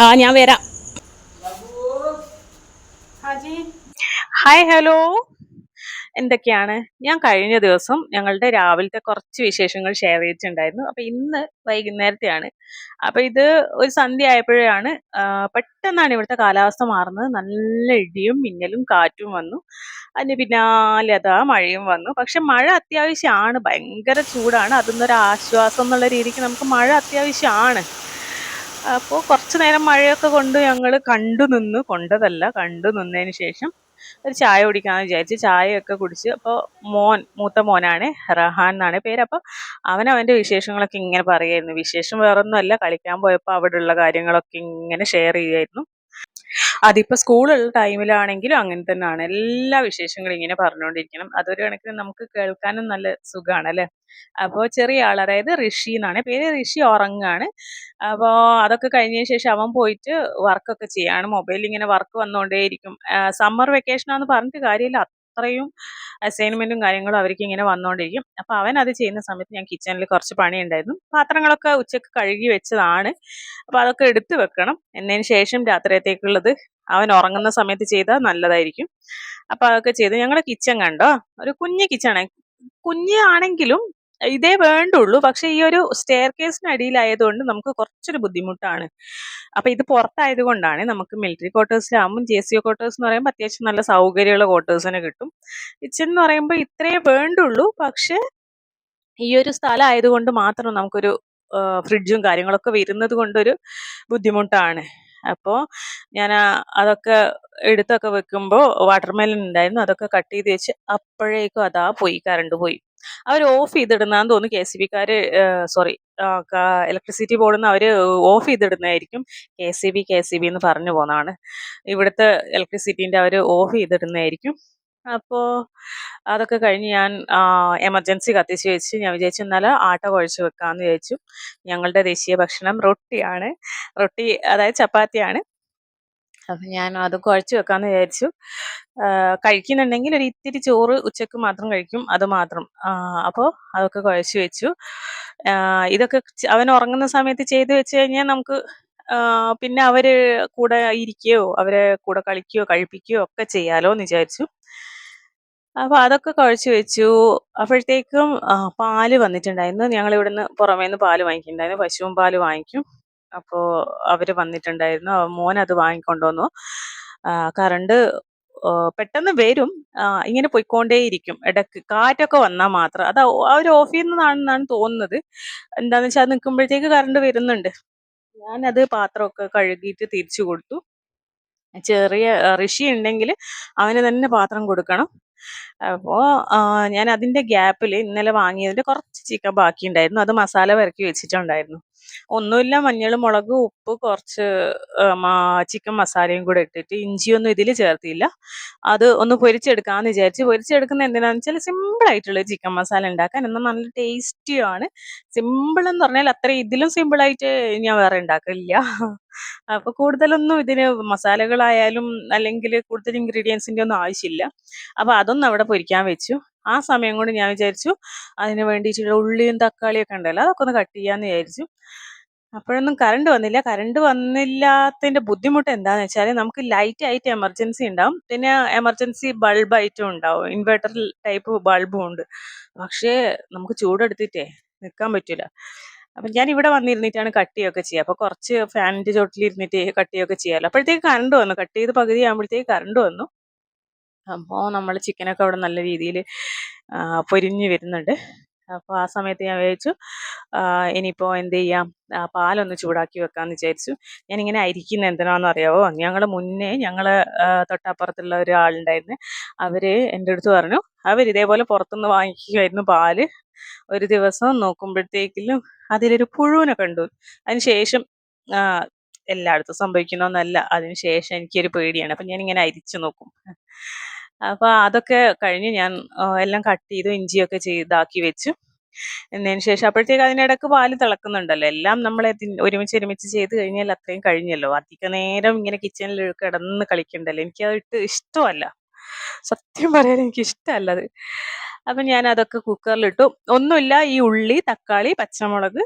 ഞാൻ വരാം. Hi, hello. എന്തൊക്കെയാണ്? ഞാൻ കഴിഞ്ഞ ദിവസം ഞങ്ങളുടെ രാവിലത്തെ കുറച്ച് വിശേഷങ്ങൾ ഷെയർ ചെയ്തിട്ടുണ്ടായിരുന്നു. അപ്പൊ ഇന്ന് വൈകുന്നേരത്തെയാണ്. അപ്പൊ ഇത് ഒരു സന്ധ്യ ആയപ്പോഴാണ് പെട്ടെന്നാണ് ഇവിടുത്തെ കാലാവസ്ഥ മാറുന്നത്. നല്ല ഇടിയും മിന്നലും കാറ്റും വന്നു. അതിന് പിന്നാലെ അതാ മഴയും വന്നു. പക്ഷെ മഴ അത്യാവശ്യമാണ്. ഭയങ്കര ചൂടാണ്. അതിന്നൊരു ആശ്വാസം എന്നുള്ള രീതിക്ക് നമുക്ക് മഴ അത്യാവശ്യമാണ്. അപ്പോൾ കുറച്ചു നേരം മഴയൊക്കെ കൊണ്ട് ഞങ്ങൾ കണ്ടു നിന്നതിന് ശേഷം ഒരു ചായ കുടിക്കാന്ന് വിചാരിച്ചു. ചായയൊക്കെ കുടിച്ച് അപ്പോൾ മൂത്ത മോനാണ്, റഹാൻ എന്നാണ് പേര്. അപ്പോൾ അവന്റെ വിശേഷങ്ങളൊക്കെ ഇങ്ങനെ പറയായിരുന്നു. വിശേഷം വേറൊന്നുമല്ല, കളിക്കാൻ പോയപ്പോൾ അവിടെയുള്ള കാര്യങ്ങളൊക്കെ ഇങ്ങനെ ഷെയർ ചെയ്യായിരുന്നു. അതിപ്പോ സ്കൂളുള്ള ടൈമിലാണെങ്കിലും അങ്ങനെ തന്നെയാണ്. എല്ലാ വിശേഷങ്ങളും ഇങ്ങനെ പറഞ്ഞുകൊണ്ടിരിക്കണം. അതൊരു കണക്കിന് നമുക്ക് കേൾക്കാനും നല്ല സുഖമാണ് അല്ലെ. അപ്പോൾ ചെറിയ ആൾ, അതായത് ഋഷി എന്നാണ് പേര്, ഋഷി ഉറങ്ങാണ്. അപ്പോൾ അതൊക്കെ കഴിഞ്ഞതിന് ശേഷം അവൻ പോയിട്ട് വർക്കൊക്കെ ചെയ്യാണ്. മൊബൈലിൽ ഇങ്ങനെ വർക്ക് വന്നുകൊണ്ടേയിരിക്കും. സമ്മർ വെക്കേഷനാന്ന് പറഞ്ഞിട്ട് കാര്യമില്ല, അത്രയും അസൈൻമെന്റും കാര്യങ്ങളും അവർക്ക് ഇങ്ങനെ വന്നുകൊണ്ടിരിക്കും. അപ്പൊ അവൻ അത് ചെയ്യുന്ന സമയത്ത് ഞാൻ കിച്ചണിൽ കുറച്ച് പണിയുണ്ടായിരുന്നു. പാത്രങ്ങളൊക്കെ ഉച്ചക്ക് കഴുകി വെച്ചതാണ്. അപ്പൊ അതൊക്കെ എടുത്തു വെക്കണം. എന്നതിന് ശേഷം രാത്രിയത്തേക്കുള്ളത് അവൻ ഉറങ്ങുന്ന സമയത്ത് ചെയ്താൽ നല്ലതായിരിക്കും. അപ്പൊ അതൊക്കെ ചെയ്ത് ഞങ്ങളുടെ കിച്ചൺ കണ്ടോ, ഒരു കുഞ്ഞു കിച്ചണാണ്. കുഞ്ഞാണെങ്കിലും ഇതേ വേണ്ടുള്ളൂ. പക്ഷെ ഈ ഒരു സ്റ്റെയർ കേസിന് അടിയിലായതുകൊണ്ട് നമുക്ക് കുറച്ചൊരു ബുദ്ധിമുട്ടാണ്. അപ്പൊ ഇത് പുറത്തായത് കൊണ്ടാണ്. നമുക്ക് മിലിറ്ററി ക്വാർട്ടേഴ്സിലാകുമ്പോൾ JCO ക്വാർട്ടേഴ്സ് എന്ന് പറയുമ്പോൾ അത്യാവശ്യം നല്ല സൗകര്യമുള്ള ക്വാർട്ടേഴ്സിന് കിട്ടും. കിച്ചൺ എന്ന് പറയുമ്പോൾ ഇത്രേ വേണ്ടുള്ളൂ. പക്ഷെ ഈ ഒരു സ്ഥലം ആയതുകൊണ്ട് മാത്രം നമുക്കൊരു ഫ്രിഡ്ജും കാര്യങ്ങളൊക്കെ വരുന്നത് കൊണ്ടൊരു ബുദ്ധിമുട്ടാണ്. അപ്പോൾ ഞാൻ അതൊക്കെ എടുത്തൊക്കെ വെക്കുമ്പോൾ വാട്ടർമെലൻ ഉണ്ടായിരുന്നു, അതൊക്കെ കട്ട് ചെയ്ത് വെച്ച് അപ്പോഴേക്കും അതാ പോയി, കറണ്ട് പോയി. അവർ ഓഫ് ചെയ്തിടുന്നാന്ന് തോന്നുന്നു. KCB-ക്കാര്, സോറി, ഇലക്ട്രിസിറ്റി ബോർഡിൽ നിന്ന് അവർ ഓഫ് ചെയ്തിടുന്നതായിരിക്കും. KCB എന്ന് പറഞ്ഞു പോകുന്നതാണ്. ഇവിടുത്തെ ഇലക്ട്രിസിറ്റിന്റെ അവർ ഓഫ് ചെയ്തിടുന്നതായിരിക്കും. അപ്പോൾ അതൊക്കെ കഴിഞ്ഞ് ഞാൻ എമർജൻസി കത്തിച്ച് വെച്ച് ഞാൻ വിചാരിച്ചു എന്നാൽ ആട്ട കുഴച്ച് വെക്കാമെന്ന് വിചാരിച്ചു. ഞങ്ങളുടെ ദേശീയ ഭക്ഷണം റൊട്ടിയാണ്. റൊട്ടി അതായത് ചപ്പാത്തിയാണ്. അപ്പം ഞാൻ അത് കുഴച്ച് വെക്കാമെന്ന് വിചാരിച്ചു. കഴിക്കുന്നുണ്ടെങ്കിൽ ഒരു ഇത്തിരി ചോറ് ഉച്ചക്ക് മാത്രം കഴിക്കും, അത് മാത്രം. അപ്പോൾ അതൊക്കെ കുഴച്ച് വെച്ചു. ഇതൊക്കെ അവൻ ഉറങ്ങുന്ന സമയത്ത് ചെയ്ത് വെച്ച് കഴിഞ്ഞാൽ നമുക്ക് പിന്നെ അവര് കൂടെ ഇരിക്കുകയോ അവരെ കൂടെ കളിക്കുകയോ കഴിപ്പിക്കുകയോ ഒക്കെ ചെയ്യാലോ എന്ന് വിചാരിച്ചു. അപ്പൊ അതൊക്കെ കുഴച്ച് വെച്ചു. അപ്പോഴത്തേക്കും പാല് വന്നിട്ടുണ്ടായിരുന്നു. ഞങ്ങൾ ഇവിടുന്ന് പുറമേന്ന് പാല് വാങ്ങിക്കുന്നുണ്ടായിരുന്നു. പശുവും പാല് വാങ്ങിക്കും. അപ്പോൾ അവര് വന്നിട്ടുണ്ടായിരുന്നു. മോൻ അത് വാങ്ങിക്കൊണ്ടുവന്നു. കറണ്ട് പെട്ടെന്ന് വരും. ഇങ്ങനെ പോയിക്കൊണ്ടേയിരിക്കും. ഇടക്ക് കാറ്റൊക്കെ വന്നാൽ മാത്രം. അത് അവർ ഓഫ് ചെയ്യുന്നതാണെന്നാണ് തോന്നുന്നത്. എന്താന്ന് വെച്ചാൽ അത് നിൽക്കുമ്പോഴത്തേക്ക് കറണ്ട് വരുന്നുണ്ട്. ഞാനത് പാത്രമൊക്കെ കഴുകിയിട്ട് തിരിച്ചു കൊടുത്തു. ചെറിയ ഋഷി ഉണ്ടെങ്കിൽ അവന് തന്നെ പാത്രം കൊടുക്കണം. അപ്പോൾ ഞാൻ അതിന്റെ ഗ്യാപ്പിൽ ഇന്നലെ വാങ്ങിയതിന്റെ കുറച്ച് ചിക്കൻ ബാക്കിയുണ്ടായിരുന്നു. അത് മസാല പുരട്ടി വെച്ചിട്ടുണ്ടായിരുന്നു. ഒന്നുമില്ല, മഞ്ഞൾ, മുളക്, ഉപ്പ്, കുറച്ച് ചിക്കൻ മസാലയും കൂടെ ഇട്ടിട്ട്, ഇഞ്ചിയൊന്നും ഇതിൽ ചേർത്തില്ല. അത് ഒന്ന് പൊരിച്ചെടുക്കാമെന്ന് വിചാരിച്ച്. പൊരിച്ചെടുക്കുന്ന എന്തിനാന്ന് വെച്ചാൽ സിമ്പിൾ ആയിട്ടുള്ള ചിക്കൻ മസാല ഉണ്ടാക്കാൻ, എന്നാൽ നല്ല ടേസ്റ്റിയാണ്. സിമ്പിൾ എന്ന് പറഞ്ഞാൽ അത്ര ഇതിലും സിമ്പിളായിട്ട് ഞാൻ വേറെ ഉണ്ടാക്കില്ല. അപ്പൊ കൂടുതലൊന്നും ഇതിന് മസാലകളായാലും അല്ലെങ്കിൽ കൂടുതൽ ഇൻഗ്രീഡിയൻസിന്റെ ഒന്നും ആവശ്യമില്ല. അപ്പൊ അതൊന്നും അവിടെ പൊരിക്കാൻ വെച്ചു. ആ സമയം കൊണ്ട് ഞാൻ വിചാരിച്ചു അതിന് വേണ്ടിയിട്ടുള്ള ഉള്ളിയും തക്കാളിയും ഒക്കെ ഉണ്ടല്ലോ, അതൊക്കെ ഒന്ന് കട്ട് ചെയ്യാന്ന് വിചാരിച്ചു. അപ്പോഴൊന്നും കറണ്ട് വന്നില്ല. കറണ്ട് വന്നില്ലാത്തതിന്റെ ബുദ്ധിമുട്ട് എന്താന്ന് വെച്ചാൽ നമുക്ക് ലൈറ്റ് ആയിട്ട് എമർജൻസി ഉണ്ടാവും, പിന്നെ എമർജൻസി ബൾബ് ആയിട്ടും ഉണ്ടാവും. ഇൻവെർട്ടർ ടൈപ്പ് ബൾബും ഉണ്ട്. പക്ഷേ നമുക്ക് ചൂടെടുത്തിട്ടേ നിൽക്കാൻ പറ്റൂല. അപ്പൊ ഞാൻ ഇവിടെ വന്നിരുന്നിട്ടാണ് കട്ടിയൊക്കെ ചെയ്യുക. അപ്പൊ കുറച്ച് ഫാനിന്റെ ചോട്ടിലിരുന്നിട്ട് കട്ടിയൊക്കെ ചെയ്യാലോ. അപ്പോഴത്തേക്ക് കറണ്ട് വന്നു. കട്ട് ചെയ്ത് പകുതി ആകുമ്പോഴത്തേക്ക് കറണ്ട് വന്നു. അപ്പോൾ നമ്മൾ ചിക്കനൊക്കെ അവിടെ നല്ല രീതിയിൽ പൊരിഞ്ഞ് വരുന്നുണ്ട്. അപ്പോൾ ആ സമയത്ത് ഞാൻ വിചാരിച്ചു ഇനിയിപ്പോൾ എന്ത് ചെയ്യാം, പാലൊന്ന് ചൂടാക്കി വെക്കാമെന്ന് വിചാരിച്ചു. ഞാനിങ്ങനെ അരിക്കുന്ന എന്തിനാണെന്ന് അറിയാവോ, ഞങ്ങളെ തൊട്ടപ്പുറത്തുള്ള ഒരാളുണ്ടായിരുന്നു. അവര് എൻ്റെ അടുത്ത് പറഞ്ഞു അവരിതേപോലെ പുറത്തുനിന്ന് വാങ്ങിക്കുമായിരുന്നു പാല്. ഒരു ദിവസം നോക്കുമ്പോഴത്തേക്കിലും അതിലൊരു പുഴുവിനെ കണ്ടു. അതിനുശേഷം എല്ലായിടത്തും സംഭവിക്കണമെന്നല്ല, അതിനുശേഷം എനിക്കൊരു പേടിയാണ്. അപ്പം ഞാനിങ്ങനെ അരിച്ചു നോക്കും. അപ്പൊ അതൊക്കെ കഴിഞ്ഞ് ഞാൻ എല്ലാം കട്ട് ചെയ്തു, ഇഞ്ചിയൊക്കെ ചെയ്താക്കി വെച്ചു. എന്നതിന് ശേഷം അപ്പോഴത്തേക്ക് അതിനിടക്ക് പാല് തിളക്കുന്നുണ്ടല്ലോ. എല്ലാം നമ്മളെ ഒരുമിച്ച് ചെയ്ത് കഴിഞ്ഞാൽ അത്രയും കഴിഞ്ഞല്ലോ. അധിക നേരം ഇങ്ങനെ കിച്ചണിൽ കിടന്ന് കളിക്കണ്ടല്ലോ. എനിക്കത് ഇഷ്ടമല്ല, സത്യം പറയാൻ എനിക്ക് ഇഷ്ടമല്ല അത്. അപ്പൊ ഞാൻ അതൊക്കെ കുക്കറിലിട്ടു. ഒന്നുമില്ല, ഈ ഉള്ളി, തക്കാളി, പച്ചമുളക്,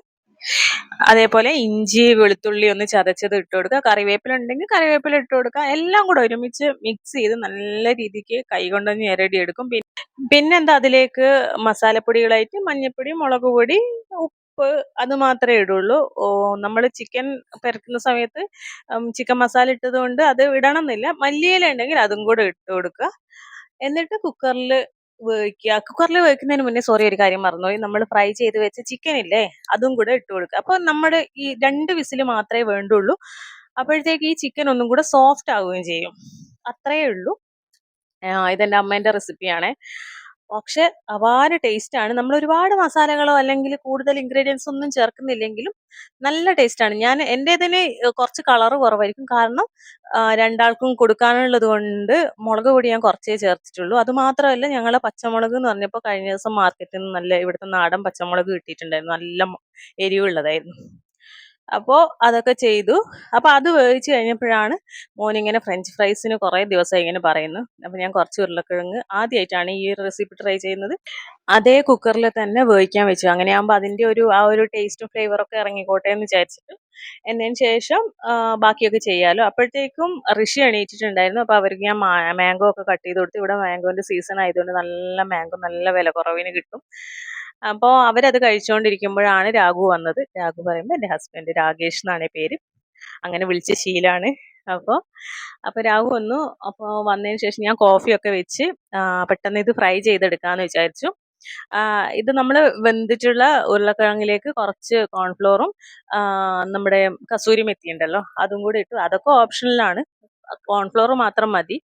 അതേപോലെ ഇഞ്ചി വെളുത്തുള്ളി ഒന്ന് ചതച്ചത് ഇട്ട് കൊടുക്കുക, കറിവേപ്പില ഉണ്ടെങ്കിൽ കറിവേപ്പില ഇട്ട് കൊടുക്കുക. എല്ലാം കൂടെ ഒരുമിച്ച് മിക്സ് ചെയ്ത് നല്ല രീതിക്ക് കൈകൊണ്ടൊന്ന് ഞെരടിയെടുക്കും. പിന്നെന്താ അതിലേക്ക് മസാലപ്പൊടികളായിട്ട് മഞ്ഞൾപ്പൊടി, മുളക് പൊടി, ഉപ്പ്, അത് മാത്രമേ ഇടുള്ളൂ. നമ്മൾ ചിക്കൻ പെരട്ടുന്ന സമയത്ത് ചിക്കൻ മസാല ഇട്ടത് കൊണ്ട് അത് ഇടണമെന്നില്ല. മല്ലിയില ഉണ്ടെങ്കിൽ അതും കൂടെ ഇട്ട് കൊടുക്കുക. എന്നിട്ട് കുക്കറിൽ വേവിക്കുക. കുക്കറിൽ വേവിക്കുന്നതിന് മുന്നേ സോറി ഒരു കാര്യം മറന്നുപോയി, നമ്മൾ ഫ്രൈ ചെയ്ത് വെച്ച ചിക്കൻ ഇല്ലേ അതും കൂടെ ഇട്ട് കൊടുക്കുക. അപ്പോൾ നമ്മുടെ ഈ 2 വിസിൽ മാത്രമേ വേണ്ടുള്ളൂ. അപ്പോഴത്തേക്ക് ഈ ചിക്കൻ ഒന്നും കൂടെ സോഫ്റ്റ് ആവുകയും ചെയ്യും. അത്രയേ ഉള്ളൂ. ഇതെന്റെ അമ്മേന്റെ റെസിപ്പിയാണേ. പക്ഷെ അപാര ടേസ്റ്റ് ആണ്. നമ്മൾ ഒരുപാട് മസാലകളോ അല്ലെങ്കിൽ കൂടുതൽ ഇൻഗ്രീഡിയൻസ് ഒന്നും ചേർക്കുന്നില്ലെങ്കിലും നല്ല ടേസ്റ്റ് ആണ്. എന്റേതിന് കുറച്ച് കളറ് കുറവായിരിക്കും. കാരണം രണ്ടാൾക്കും കൊടുക്കാനുള്ളത് കൊണ്ട് മുളക് പൊടി ഞാൻ കുറച്ചേ ചേർത്തിട്ടുള്ളൂ. അത് മാത്രമല്ല, ഞങ്ങളെ പച്ചമുളക് എന്ന് പറഞ്ഞപ്പോൾ കഴിഞ്ഞ ദിവസം മാർക്കറ്റിൽ നിന്ന് നല്ല ഇവിടുത്തെ നാടൻ പച്ചമുളക് കിട്ടിയിട്ടുണ്ടായിരുന്നു. നല്ല എരിവുള്ളതായിരുന്നു. അപ്പോൾ അതൊക്കെ ചെയ്തു. അപ്പോൾ അത് വേവിച്ച് കഴിഞ്ഞപ്പോഴാണ് മോനിങ്ങനെ ഫ്രഞ്ച് ഫ്രൈസിന് കുറേ ദിവസമായി ഇങ്ങനെ പറയുന്നു. അപ്പോൾ ഞാൻ കുറച്ച് ഉരുളക്കിഴങ്ങ് ആദ്യമായിട്ടാണ് ഈ ഒരു റെസിപ്പി ട്രൈ ചെയ്യുന്നത്. അതേ കുക്കറിൽ തന്നെ വേവിക്കാൻ വെച്ചു. അങ്ങനെയാകുമ്പോൾ അതിൻ്റെ ആ ഒരു ടേസ്റ്റും ഫ്ലേവറൊക്കെ ഇറങ്ങിക്കോട്ടെ എന്ന് വിചാരിച്ചിട്ട് എന്നതിന് ശേഷം ബാക്കിയൊക്കെ ചെയ്യാമല്ലോ. അപ്പോഴത്തേക്കും ഋഷി എണീറ്റിട്ടുണ്ടായിരുന്നു. അപ്പോൾ അവർക്ക് ഞാൻ മാംഗോ ഒക്കെ കട്ട് ചെയ്ത് കൊടുത്തു. ഇവിടെ മാംഗോൻ്റെ സീസൺ ആയതുകൊണ്ട് നല്ല മാംഗോ നല്ല വില കുറവിന് കിട്ടും. അപ്പോൾ അവരത് കഴിച്ചുകൊണ്ടിരിക്കുമ്പോഴാണ് രാഘു വന്നത്. രാഘു പറയുമ്പോൾ എൻ്റെ ഹസ്ബൻഡ്, രാകേഷ് എന്നാണ് പേര്. അങ്ങനെ വിളിച്ച ശീലാണ്. അപ്പോൾ രാഘു വന്നു. അപ്പോൾ വന്നതിന് ശേഷം ഞാൻ കോഫിയൊക്കെ വെച്ച് പെട്ടെന്ന് ഇത് ഫ്രൈ ചെയ്തെടുക്കാമെന്ന് വിചാരിച്ചു. ഇത് നമ്മൾ വെന്തിട്ടുള്ള ഉരുളക്കിഴങ്ങിലേക്ക് കുറച്ച് കോൺഫ്ലോറും നമ്മുടെ കസൂരി മെത്തി ഉണ്ടല്ലോ അതും കൂടി ഇട്ടു. അതൊക്കെ ഓപ്ഷണലാണ്. കോൺഫ്ലോർ മാത്രം മതി.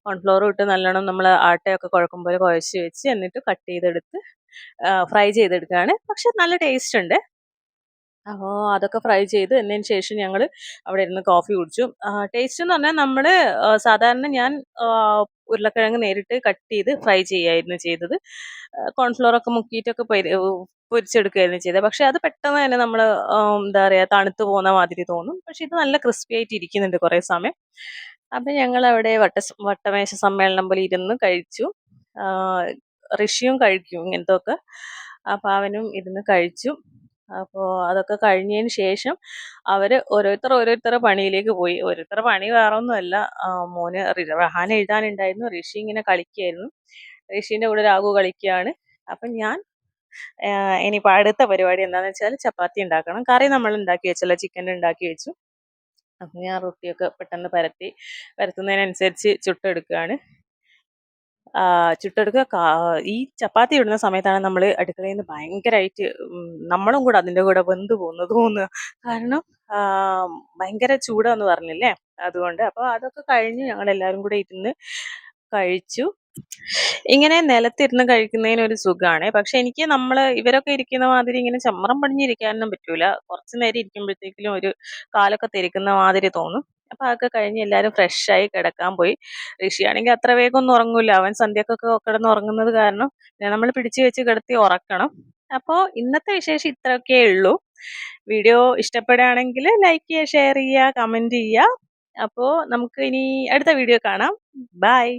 കോൺഫ്ലോർ ഇട്ട് നല്ലോണം നമ്മൾ ആട്ടയൊക്കെ കുഴക്കുമ്പോൾ കുഴച്ച് വെച്ച് എന്നിട്ട് കട്ട് ചെയ്തെടുത്ത് ഫ്രൈ ചെയ്തെടുക്കുകയാണ്. പക്ഷെ നല്ല ടേസ്റ്റ് ഉണ്ട്. അപ്പോൾ അതൊക്കെ ഫ്രൈ ചെയ്ത് എന്നതിന് ശേഷം ഞങ്ങൾ അവിടെ ഇരുന്ന് കോഫി കുടിച്ചു. ടേസ്റ്റ് എന്ന് പറഞ്ഞാൽ നമ്മൾ സാധാരണ ഞാൻ ഉരുളക്കിഴങ്ങ് നേരിട്ട് കട്ട് ചെയ്ത് ഫ്രൈ ചെയ്യുകയായിരുന്നു ചെയ്തത്. കോൺഫ്ലോറൊക്കെ മുക്കിയിട്ടൊക്കെ പൊരിച്ചെടുക്കുകയായിരുന്നു ചെയ്തത്. പക്ഷെ അത് പെട്ടെന്ന് തന്നെ നമ്മൾ എന്താ പറയുക തണുത്ത് പോകുന്ന മാതിരി തോന്നും. പക്ഷെ ഇത് നല്ല ക്രിസ്പി ആയിട്ട് ഇരിക്കുന്നുണ്ട് കുറേ സമയം. അപ്പം ഞങ്ങൾ അവിടെ വട്ടമേശ സമ്മേളനം പോലെ ഇരുന്ന് കഴിച്ചു. ഋഷിയും കഴിക്കും ഇങ്ങനത്തെയൊക്കെ. അപ്പോൾ അവനും ഇരുന്ന് കഴിച്ചു. അപ്പോൾ അതൊക്കെ കഴിഞ്ഞതിന് ശേഷം അവർ ഓരോരുത്തരുടെ പണിയിലേക്ക് പോയി. ഓരോരുത്തരുടെ പണി വേറെ ഒന്നുമല്ല, മോന് റഹാൻ എഴുതാനുണ്ടായിരുന്നു. ഋഷി ഇങ്ങനെ കളിക്കുകയായിരുന്നു. ഋഷീൻ്റെ കൂടെ രാഘു കളിക്കുകയാണ്. അപ്പം ഞാൻ ഇനിയിപ്പോൾ അടുത്ത പരിപാടി എന്താണെന്ന് വെച്ചാൽ ചപ്പാത്തി ഉണ്ടാക്കണം. കറി നമ്മൾ ഉണ്ടാക്കി വെച്ചല്ലോ, ചിക്കൻ ഉണ്ടാക്കി വെച്ചു. അപ്പം ഞാൻ റൊട്ടിയൊക്കെ പെട്ടെന്ന് പരത്തുന്നതിനനുസരിച്ച് ചുട്ടെടുക്കുകയാണ്. ചുട്ടെടുക്കുക. ഈ ചപ്പാത്തി ഇടുന്ന സമയത്താണ് നമ്മൾ അടുക്കളയിൽ നിന്ന് ഭയങ്കരമായിട്ട് നമ്മളും കൂടെ അതിൻ്റെ കൂടെ വെന്ത് തോന്നുക. കാരണം ഭയങ്കര ചൂടാന്ന് പറഞ്ഞില്ലേ, അതുകൊണ്ട്. അപ്പോൾ അതൊക്കെ കഴിഞ്ഞ് ഞങ്ങളെല്ലാവരും കൂടെ ഇരുന്ന് കഴിച്ചു. ഇങ്ങനെ നിലത്തിരുന്ന് കഴിക്കുന്നതിന് ഒരു സുഖമാണ്. പക്ഷെ എനിക്ക് ഇവരൊക്കെ ഇരിക്കുന്ന മാതിരി ഇങ്ങനെ ചമ്രം പടിഞ്ഞിരിക്കാനൊന്നും പറ്റൂല. കുറച്ച് നേരം ഇരിക്കുമ്പോഴത്തേക്കിലും ഒരു കാലൊക്കെ തെറിക്കുന്ന മാതിരി തോന്നും. അപ്പോൾ അതൊക്കെ കഴിഞ്ഞ് എല്ലാവരും ഫ്രഷായി കിടക്കാൻ പോയി. ഋഷിയാണെങ്കിൽ അത്ര വേഗം ഒന്നും ഉറങ്ങൂല. അവൻ സന്ധ്യക്കൊക്കെ കിടന്ന് ഉറങ്ങുന്നത് കാരണം നമ്മൾ പിടിച്ചു വെച്ച് കിടത്തി ഉറക്കണം. അപ്പോൾ ഇന്നത്തെ വിശേഷം ഇത്രയൊക്കെ ഉള്ളൂ. വീഡിയോ ഇഷ്ടപ്പെടുകയാണെങ്കിൽ ലൈക്ക് ചെയ്യുക, ഷെയർ ചെയ്യുക, കമൻറ്റ് ചെയ്യുക. അപ്പോൾ നമുക്ക് ഇനി അടുത്ത വീഡിയോ കാണാം. ബൈ.